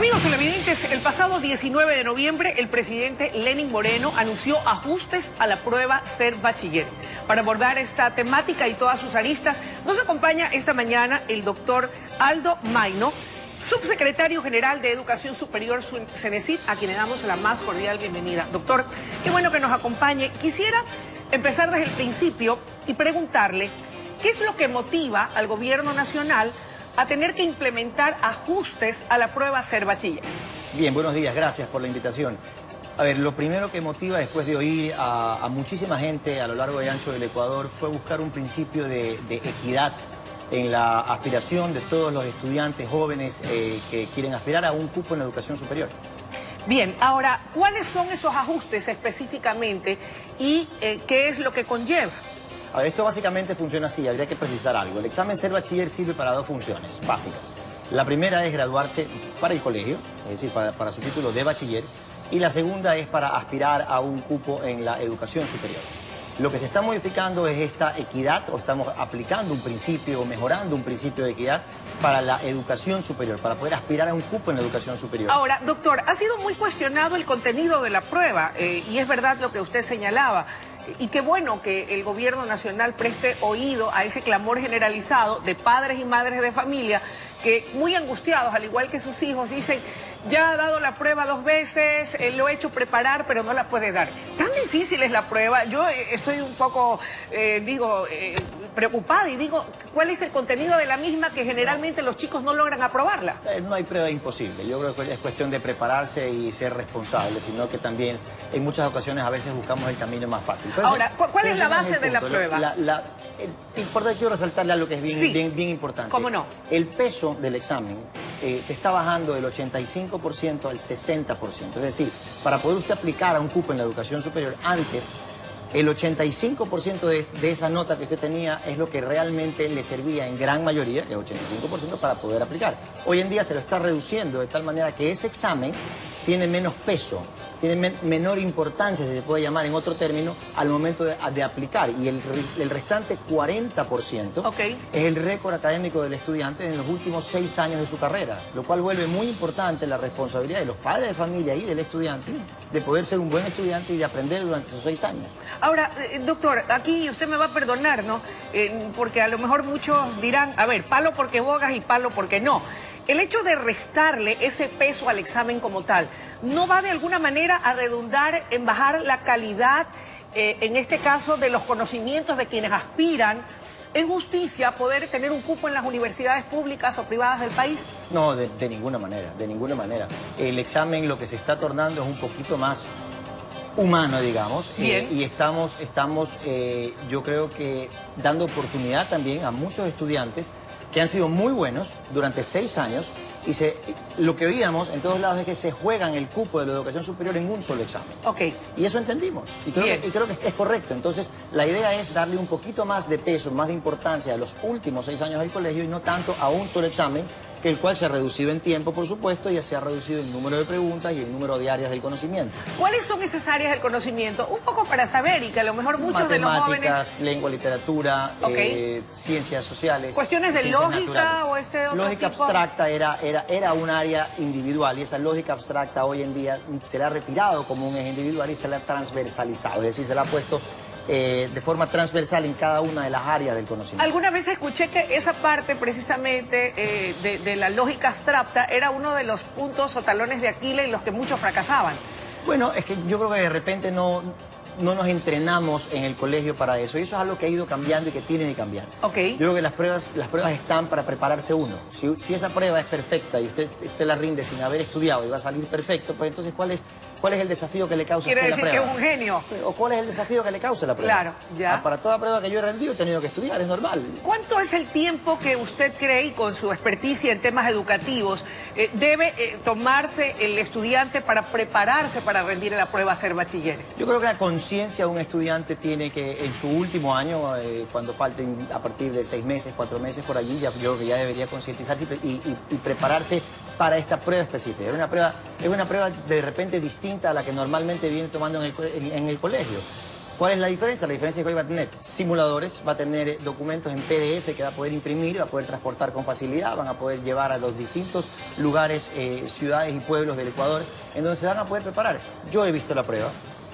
Amigos televidentes, el pasado 19 de noviembre el presidente Lenín Moreno anunció ajustes a la prueba Ser Bachiller. Para abordar esta temática y todas sus aristas, nos acompaña esta mañana el doctor Aldo Mayno, subsecretario general de Educación Superior Cenecit, a quien le damos la más cordial bienvenida. Doctor, qué bueno que nos acompañe. Quisiera empezar desde el principio y preguntarle qué es lo que motiva al gobierno nacional a tener que implementar ajustes a la prueba Ser Bachiller. Bien, buenos días, gracias por la invitación. A ver, lo primero que motiva después de oír a muchísima gente a lo largo y ancho del Ecuador fue buscar un principio de equidad en la aspiración de todos los estudiantes jóvenes que quieren aspirar a un cupo en la educación superior. Bien, ahora, ¿cuáles son esos ajustes específicamente y qué es lo que conlleva? A ver, esto básicamente funciona así, habría que precisar algo. El examen Ser Bachiller sirve para dos funciones básicas. La primera es graduarse para el colegio, es decir, para su título de bachiller, y la segunda es para aspirar a un cupo en la educación superior. Lo que se está modificando es esta equidad, o estamos aplicando un principio, o mejorando un principio de equidad para la educación superior, para poder aspirar a un cupo en la educación superior. Ahora, doctor, ha sido muy cuestionado el contenido de la prueba, y es verdad lo que usted señalaba. Y qué bueno que el gobierno nacional preste oído a ese clamor generalizado de padres y madres de familia que, muy angustiados, al igual que sus hijos, dicen: ya ha dado la prueba 2 veces, lo he hecho preparar, pero no la puede dar. Tan difícil es la prueba. Yo estoy un poco, preocupada y digo, ¿cuál es el contenido de la misma que generalmente los chicos no logran aprobarla? No hay prueba imposible. Yo creo que es cuestión de prepararse y ser responsable, sino que también en muchas ocasiones a veces buscamos el camino más fácil. Pero ahora, ¿cuál es la base de la prueba? Importante, quiero resaltarle algo que es bien importante. ¿Cómo no? El peso del examen se está bajando del 85% al 60%. Es decir, para poder usted aplicar a un cupo en la educación superior, antes el 85% de esa nota que usted tenía es lo que realmente le servía en gran mayoría, el 85%, para poder aplicar. Hoy en día se lo está reduciendo de tal manera que ese examen tiene menos peso, tiene menor importancia, si se puede llamar en otro término, al momento de aplicar. Y el restante 40% es el récord académico del estudiante en los últimos 6 años de su carrera, lo cual vuelve muy importante la responsabilidad de los padres de familia y del estudiante de poder ser un buen estudiante y de aprender durante esos 6 años. Ahora, doctor, aquí usted me va a perdonar, ¿no? Porque a lo mejor muchos dirán, a ver, palo porque bogas y palo porque no. El hecho de restarle ese peso al examen como tal, ¿no va de alguna manera a redundar en bajar la calidad, en este caso, de los conocimientos de quienes aspiran en justicia poder tener un cupo en las universidades públicas o privadas del país? No, de ninguna manera, de ninguna manera. El examen lo que se está tornando es un poquito más humano, digamos. Bien. Y estamos yo creo que dando oportunidad también a muchos estudiantes que han sido muy buenos durante 6 años y lo que oíamos en todos lados es que se juegan el cupo de la educación superior en un solo examen. Y eso entendimos y creo que es correcto. Entonces la idea es darle un poquito más de peso, más de importancia a los últimos 6 años del colegio y no tanto a un solo examen, que el cual se ha reducido en tiempo, por supuesto, y se ha reducido el número de preguntas y el número de áreas del conocimiento. ¿Cuáles son esas áreas del conocimiento? Un poco para saber, y que a lo mejor muchos de los jóvenes... Matemáticas, lengua, literatura, ciencias sociales. ¿Cuestiones de lógica o otro lógica tipo? Abstracta era un área individual, y esa lógica abstracta hoy en día se la ha retirado como un eje individual y se la ha transversalizado, es decir, se la ha puesto de forma transversal en cada una de las áreas del conocimiento. Alguna vez escuché que esa parte precisamente de la lógica abstracta era uno de los puntos o talones de Aquiles en los que muchos fracasaban. Bueno, es que yo creo que de repente no nos entrenamos en el colegio para eso, y eso es algo que ha ido cambiando y que tiene que cambiar. Yo creo que las pruebas están para prepararse uno. Si esa prueba es perfecta y usted la rinde sin haber estudiado y va a salir perfecto, pues entonces ¿cuál es el desafío que le causa a usted la prueba? Quiere decir que es un genio. ¿O cuál es el desafío que le causa la prueba? Claro, ya. Para toda prueba que yo he rendido he tenido que estudiar, es normal. ¿Cuánto es el tiempo que usted cree, y con su experticia en temas educativos, debe tomarse el estudiante para prepararse para rendir la prueba Ser Bachiller? Yo creo que la conciencia de un estudiante tiene que, en su último año, cuando falten a partir de 6 meses, 4 meses por allí, yo creo que ya debería concientizarse y prepararse para esta prueba específica. Es una prueba de repente distinta a la que normalmente viene tomando en el colegio. ¿Cuál es la diferencia? La diferencia es que hoy va a tener simuladores, va a tener documentos en PDF que va a poder imprimir, va a poder transportar con facilidad, van a poder llevar a los distintos lugares, ciudades y pueblos del Ecuador, en donde se van a poder preparar. Yo he visto la prueba.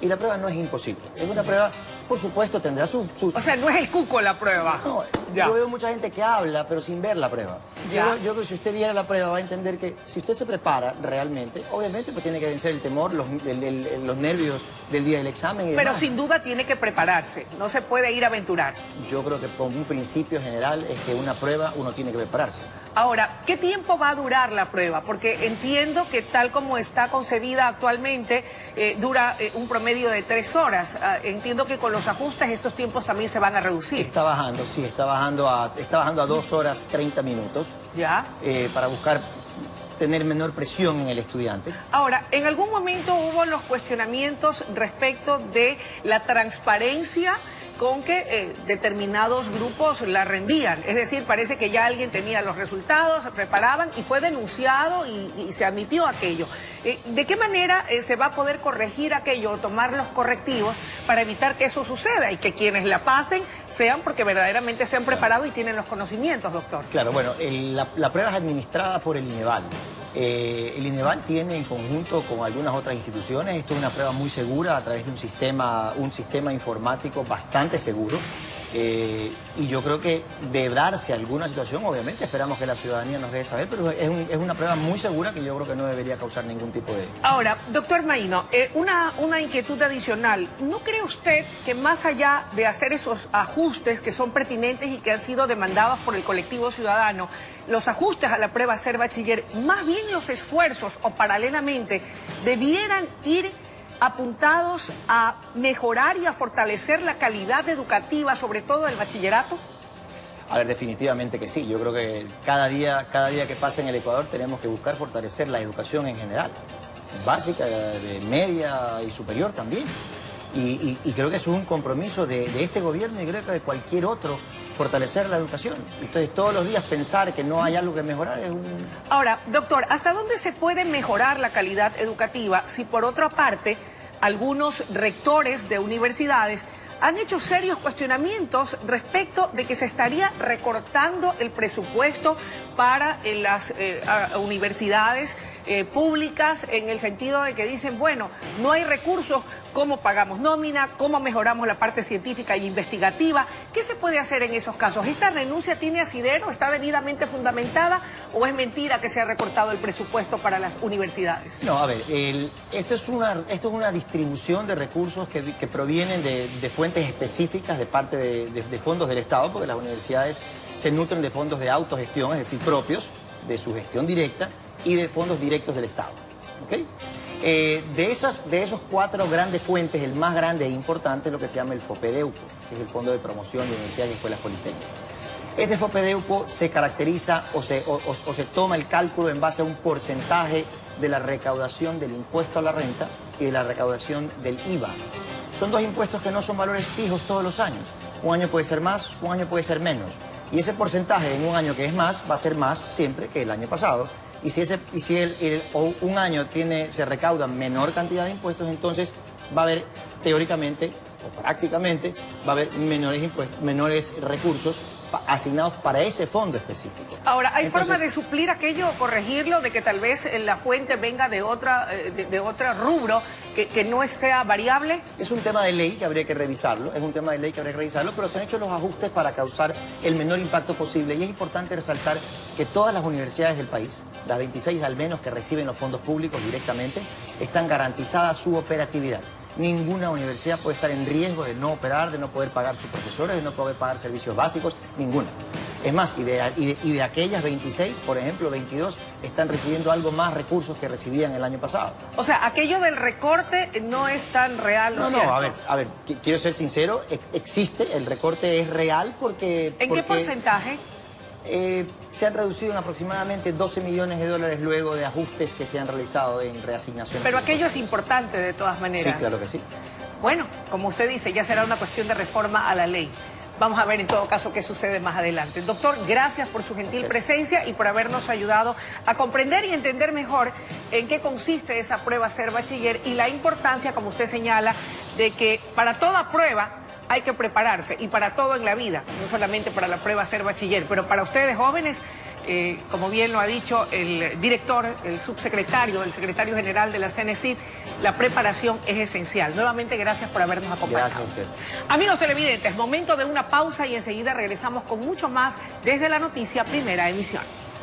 Y la prueba no es imposible. Es una prueba, por supuesto, tendrá su... O sea, no es el cuco la prueba. No, yo veo mucha gente que habla, pero sin ver la prueba. Yo creo que si usted viera la prueba va a entender que si usted se prepara realmente, obviamente pues tiene que vencer el temor, los nervios del día del examen y demás. Pero sin duda tiene que prepararse, no se puede ir a aventurar. Yo creo que como un principio general es que una prueba uno tiene que prepararse. Ahora, ¿qué tiempo va a durar la prueba? Porque entiendo que tal como está concebida actualmente, dura un promedio de 3 horas. Entiendo que con los ajustes estos tiempos también se van a reducir. Está bajando, sí, está bajando a 2 horas 30 minutos. Ya. Para buscar tener menor presión en el estudiante. Ahora, en algún momento hubo los cuestionamientos respecto de la transparencia con que determinados grupos la rendían. Es decir, parece que ya alguien tenía los resultados, se preparaban y fue denunciado y se admitió aquello. ¿De qué manera se va a poder corregir aquello o tomar los correctivos para evitar que eso suceda y que quienes la pasen sean porque verdaderamente se han preparado y tienen los conocimientos, doctor? Claro, bueno, la prueba es administrada por el INEVAL. El INEVAL tiene en conjunto con algunas otras instituciones, esto es una prueba muy segura a través de un sistema informático bastante seguro. Y yo creo que de darse alguna situación, obviamente esperamos que la ciudadanía nos deje saber, pero es una prueba muy segura que yo creo que no debería causar ningún tipo de... Ahora, doctor Maíno, una inquietud adicional. ¿No cree usted que más allá de hacer esos ajustes que son pertinentes y que han sido demandados por el colectivo ciudadano, los ajustes a la prueba Ser Bachiller, más bien los esfuerzos o paralelamente debieran ir apuntados a mejorar y a fortalecer la calidad educativa, sobre todo del bachillerato? A ver, definitivamente que sí. Yo creo que cada día que pasa en el Ecuador tenemos que buscar fortalecer la educación en general, básica, de media y superior también. Y creo que eso es un compromiso de este gobierno y creo que de cualquier otro, fortalecer la educación. Entonces, todos los días pensar que no hay algo que mejorar es un... Ahora, doctor, ¿hasta dónde se puede mejorar la calidad educativa si por otra parte algunos rectores de universidades han hecho serios cuestionamientos respecto de que se estaría recortando el presupuesto para las universidades públicas, en el sentido de que dicen, bueno, no hay recursos, ¿cómo pagamos nómina? ¿Cómo mejoramos la parte científica e investigativa? ¿Qué se puede hacer en esos casos? ¿Esta renuncia tiene asidero? ¿Está debidamente fundamentada? ¿O es mentira que se ha recortado el presupuesto para las universidades? No, a ver, esto es una distribución de recursos que provienen de fuentes específicas de parte de fondos del Estado, porque las universidades se nutren de fondos de autogestión, es decir, propios, de su gestión directa, y de fondos directos del Estado. ¿Okay? De esos 4 grandes fuentes, el más grande e importante es lo que se llama el FOPEDEUPO, que es el Fondo de Promoción de Universidades y Escuelas Politécnicas. Este FOPEDEUPO se caracteriza o se toma el cálculo en base a un porcentaje de la recaudación del impuesto a la renta y de la recaudación del IVA. Son 2 impuestos que no son valores fijos todos los años. Un año puede ser más, un año puede ser menos. Y ese porcentaje en un año que es más, va a ser más siempre que el año pasado. Y si un año se recauda menor cantidad de impuestos, entonces va a haber teóricamente o prácticamente va a haber menores recursos asignados para ese fondo específico. Ahora, ¿hay forma de suplir aquello o corregirlo, de que tal vez la fuente venga de otro rubro que no sea variable? Es un tema de ley que habría que revisarlo, pero se han hecho los ajustes para causar el menor impacto posible y es importante resaltar que todas las universidades del país, las 26 al menos que reciben los fondos públicos directamente, están garantizadas su operatividad. Ninguna universidad puede estar en riesgo de no operar, de no poder pagar sus profesores, de no poder pagar servicios básicos, ninguna. Es más, y de aquellas 26, por ejemplo, 22 están recibiendo algo más recursos que recibían el año pasado. O sea, aquello del recorte no es tan real, ¿no es cierto? A ver, quiero ser sincero, existe, el recorte es real porque... ¿En qué porcentaje? Se han reducido en aproximadamente 12 millones de dólares luego de ajustes que se han realizado en reasignaciones. Pero aquello es importante de todas maneras. Sí, claro que sí. Bueno, como usted dice, ya será una cuestión de reforma a la ley. Vamos a ver en todo caso qué sucede más adelante. Doctor, gracias por su gentil presencia y por habernos ayudado a comprender y entender mejor en qué consiste esa prueba Ser Bachiller y la importancia, como usted señala, de que para toda prueba hay que prepararse y para todo en la vida, no solamente para la prueba Ser Bachiller, pero para ustedes jóvenes, como bien lo ha dicho el director, el subsecretario, el secretario general de la CENESID, la preparación es esencial. Nuevamente, gracias por habernos acompañado. Gracias a usted. Amigos televidentes, momento de una pausa y enseguida regresamos con mucho más desde la noticia Primera Emisión.